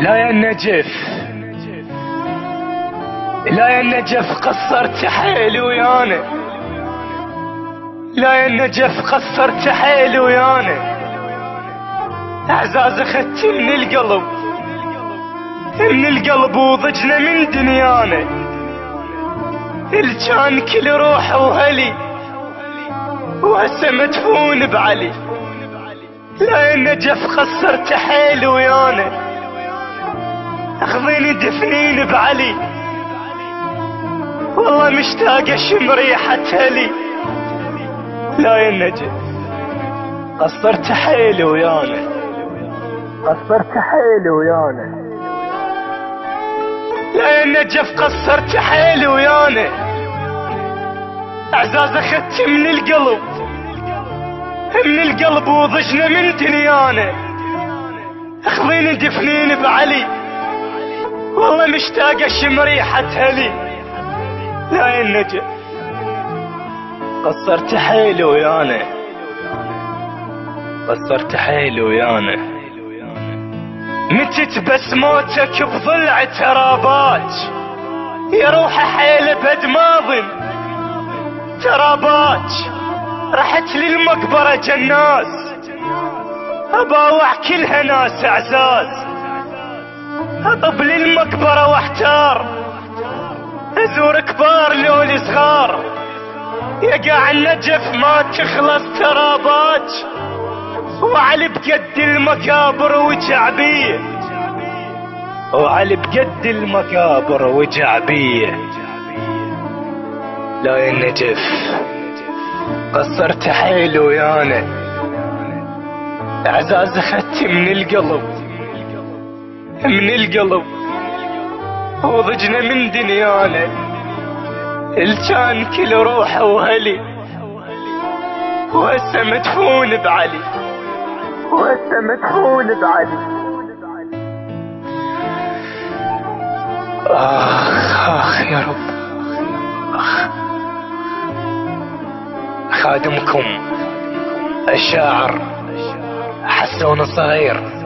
لا يا النجف، لا يا النجف قصرت حيل ويانا، لا يا النجف قصرت حيل ويانا، اعزاز اخدت من القلب، من القلب وضجنا من دنيانا، الجان كل روح وهلي وهسه مدفون بعلي. لا يا النجف قصرت حيل ويانا، اخذيني دفنين بعلي، والله مشتاق اشم ريحة هلي. لا يا النجف قصرت حيل ويانا، قصرت حيل ويانا، لا يا النجف قصرت حيل ويانا، اعزاز اخدت من القلب، من القلب وضجنا من دنيانا، اخذيني دفنين بعلي، والله مشتاق اشم ريحة هلي. لا يا النجف قصرت حيل ويانا، قصرت حيل ويانا، متت بس موتك بضلع ترابات، يا روح حيل بد ماضن ترابات، رحت للمقبرة جناز اباوع كلها ناس اعزاز، اطب للمقبرة واحتار، ازور كبار لولي صغار، يقع النجف ما تخلص ترابات، وعلي بقد المقابر وجعبيه، وعلي بقد المقابر وجعبيه. لا يا النجف قصرت حيل ويانا، اعزاز اخدت من القلب، من القلب وضجنا من دنيانا، الجان كل روحه وهلي وهسه مدفون بعلي، وهسه مدفون بعلي. آخ يا رب، خادمكم الشاعر حسون الصغير.